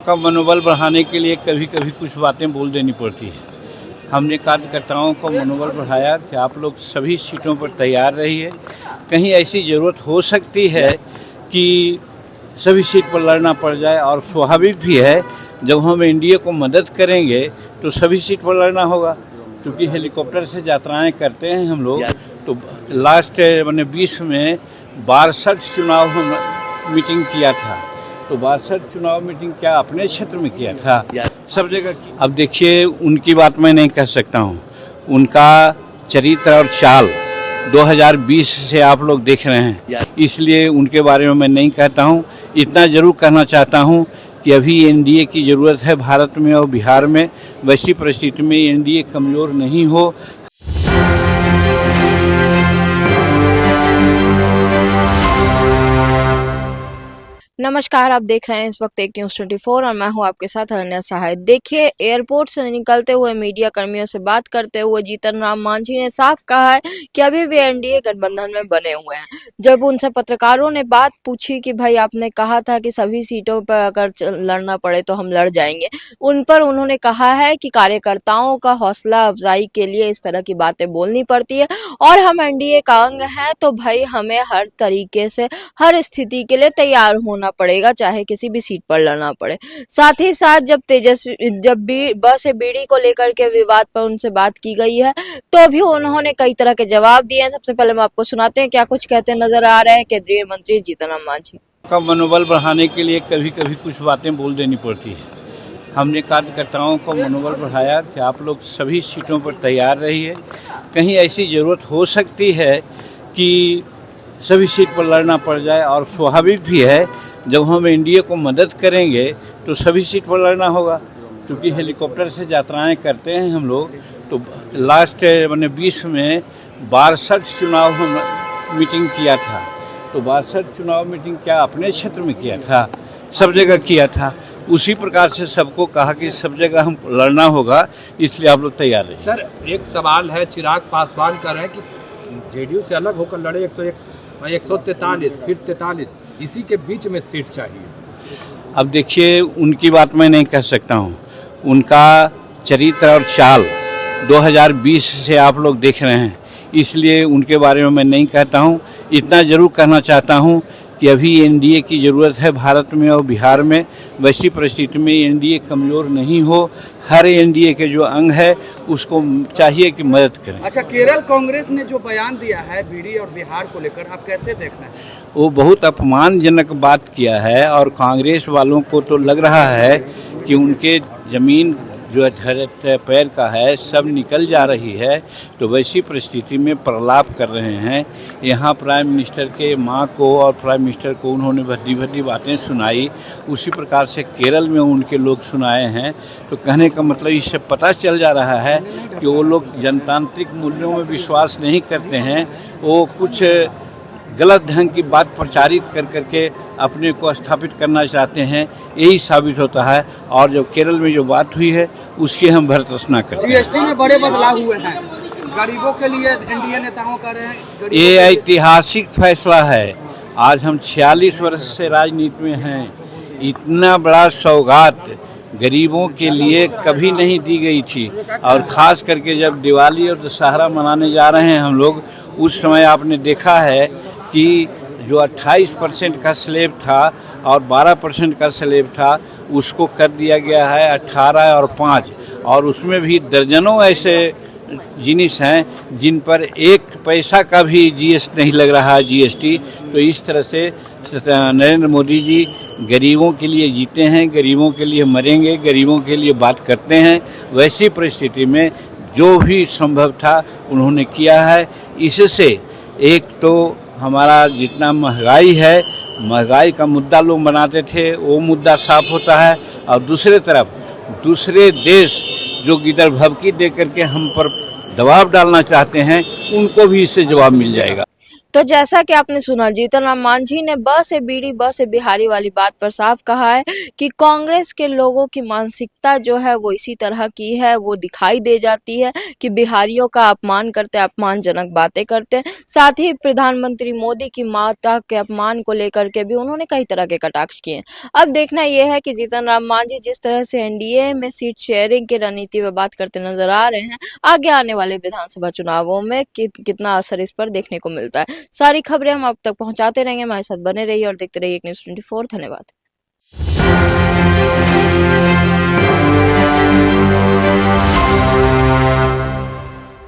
का मनोबल बढ़ाने के लिए कभी कभी कुछ बातें बोल देनी पड़ती है। हमने कार्यकर्ताओं का मनोबल बढ़ाया कि आप लोग सभी सीटों पर तैयार रहिए। कहीं ऐसी ज़रूरत हो सकती है कि सभी सीट पर लड़ना पड़ जाए, और स्वाभाविक भी है जब हम एनडीए को मदद करेंगे तो सभी सीट पर लड़ना होगा, क्योंकि हेलीकॉप्टर से यात्राएं करते हैं हम लोग। तो लास्ट मैंने 20 में 62 चुनाव मीटिंग किया था, तो 62 चुनाव मीटिंग क्या अपने क्षेत्र में किया था, सब जगह की। अब देखिए, उनकी बात मैं नहीं कह सकता हूँ, उनका चरित्र और चाल 2020 से आप लोग देख रहे हैं, इसलिए उनके बारे में मैं नहीं कहता हूँ। इतना जरूर कहना चाहता हूँ कि अभी एनडीए की ज़रूरत है भारत में और बिहार में। वैसी परिस्थिति में एनडीए कमज़ोर नहीं हो। नमस्कार, आप देख रहे हैं इस वक्त एक न्यूज़ 24 और मैं हूं आपके साथ अनन्या सहाय। देखिए, एयरपोर्ट से निकलते हुए मीडिया कर्मियों से बात करते हुए जीतन राम मांझी ने साफ कहा है कि अभी भी एनडीए गठबंधन में बने हुए हैं। जब उनसे पत्रकारों ने बात पूछी कि भाई आपने कहा था कि सभी सीटों पर अगर लड़ना पड़े तो हम लड़ जाएंगे, उन पर उन्होंने कहा है कि कार्यकर्ताओं का हौसला अफजाई के लिए इस तरह की बातें बोलनी पड़ती है और हम एनडीए का अंग हैं, तो भाई हमें हर तरीके से हर स्थिति के लिए तैयार होना पड़ेगा, चाहे किसी भी सीट पर लड़ना पड़े। साथ ही साथ जब बस से बीड़ी को लेकर के विवाद पर उनसे बात की गई है तो भी उन्होंने कई तरह के जवाब दिए हैं। सबसे पहले हम आपको सुनाते हैं क्या कुछ कहते नजर आ रहे हैं केंद्रीय मंत्री जीतन राम मांझी। का मनोबल बढ़ाने के लिए कभी कभी कुछ बातें बोल देनी पड़ती है। हमने कार्यकर्ताओं का मनोबल बढ़ाया कि आप लोग सभी सीटों पर तैयार रहिए। कहीं ऐसी ज़रूरत हो सकती है कि सभी सीट पर लड़ना पड़ जाए, और स्वाभाविक भी है जब हम एनडीए को मदद करेंगे तो सभी सीट पर लड़ना होगा, क्योंकि हेलीकॉप्टर से यात्राएं करते हैं हम लोग। तो लास्ट मैंने 20 में 62 चुनाव मीटिंग किया था, तो 62 चुनाव मीटिंग क्या अपने क्षेत्र में किया था, सब जगह किया था। उसी प्रकार से सबको कहा कि सब जगह हम लड़ना होगा, इसलिए आप लोग तैयार रहिए। सर, एक सवाल है, चिराग पासवान कर रहे हैं कि जेडीयू से अलग होकर लड़े 143 फिर 43, इसी के बीच में सीट चाहिए। अब देखिए, उनकी बात मैं नहीं कह सकता हूँ, उनका चरित्र और चाल 2020 से आप लोग देख रहे हैं, इसलिए उनके बारे में मैं नहीं कहता हूँ। इतना जरूर कहना चाहता हूँ कि अभी एनडीए की ज़रूरत है भारत में और बिहार में। वैसी परिस्थिति में एनडीए कमज़ोर नहीं हो। हर एनडीए के जो अंग है उसको चाहिए कि मदद करें। अच्छा, केरल कांग्रेस ने जो बयान दिया है बीडी और बिहार को लेकर, आप कैसे देख रहे हैं? वो बहुत अपमानजनक बात किया है, और कांग्रेस वालों को तो लग रहा है कि उनके ज़मीन जो पैर का है सब निकल जा रही है। तो वैसी परिस्थिति में प्रलाप कर रहे हैं। यहाँ प्राइम मिनिस्टर के माँ को और प्राइम मिनिस्टर को उन्होंने भद्दी भद्दी बातें सुनाई, उसी प्रकार से केरल में उनके लोग सुनाए हैं। तो कहने का मतलब इससे पता चल जा रहा है कि वो लोग जनतांत्रिक मूल्यों में विश्वास नहीं करते हैं। वो कुछ गलत ढंग की बात प्रचारित कर करके अपने को स्थापित करना चाहते हैं, यही साबित होता है। और जो केरल में जो बात हुई है उसकी हम भर्त्सना करते हैं। जीएसटी में बड़े बदलाव हुए हैं, गरीबों के लिए एनडीए नेताओं कह रहे हैं। ये ऐतिहासिक फैसला है। आज हम 46 वर्ष से राजनीति में हैं, इतना बड़ा सौगात गरीबों के लिए कभी नहीं दी गई थी। और ख़ास करके जब दिवाली और दशहरा मनाने जा रहे हैं हम लोग, उस समय आपने देखा है कि जो 28% का स्लेब था और 12% का स्लेब था, उसको कर दिया गया है 18 और 5, और उसमें भी दर्जनों ऐसे जिनिस हैं जिन पर 1 पैसा का भी जीएसटी नहीं लग रहा है, जीएसटी। तो इस तरह से नरेंद्र मोदी जी गरीबों के लिए जीते हैं, गरीबों के लिए मरेंगे, गरीबों के लिए बात करते हैं। वैसी परिस्थिति में जो भी संभव था उन्होंने किया है। इससे एक तो हमारा जितना महंगाई है, महंगाई का मुद्दा लोग बनाते थे, वो मुद्दा साफ होता है। और दूसरे तरफ दूसरे देश जो गिदड़ भभकी दे करके हम पर दबाव डालना चाहते हैं, उनको भी इससे जवाब मिल जाएगा। तो जैसा कि आपने सुना, जीतन राम मांझी ने ब से बीड़ी ब से बिहारी वाली बात पर साफ कहा है कि कांग्रेस के लोगों की मानसिकता जो है वो इसी तरह की है, वो दिखाई दे जाती है कि बिहारियों का अपमान करते, अपमानजनक बातें करते। साथ ही प्रधानमंत्री मोदी की माता के अपमान को लेकर के भी उन्होंने कई तरह के कटाक्ष किए। अब देखना यह है कि जीतन राम मांझी जिस तरह से एनडीए में सीट शेयरिंग की रणनीति पर बात करते नजर आ रहे हैं, आगे आने वाले विधानसभा चुनावों में कितना असर इस पर देखने को मिलता है। सारी खबरें हम अब तक पहुंचाते रहेंगे, हमारे साथ बने रहिए और देखते रहिए एक न्यूज़ 24। धन्यवाद।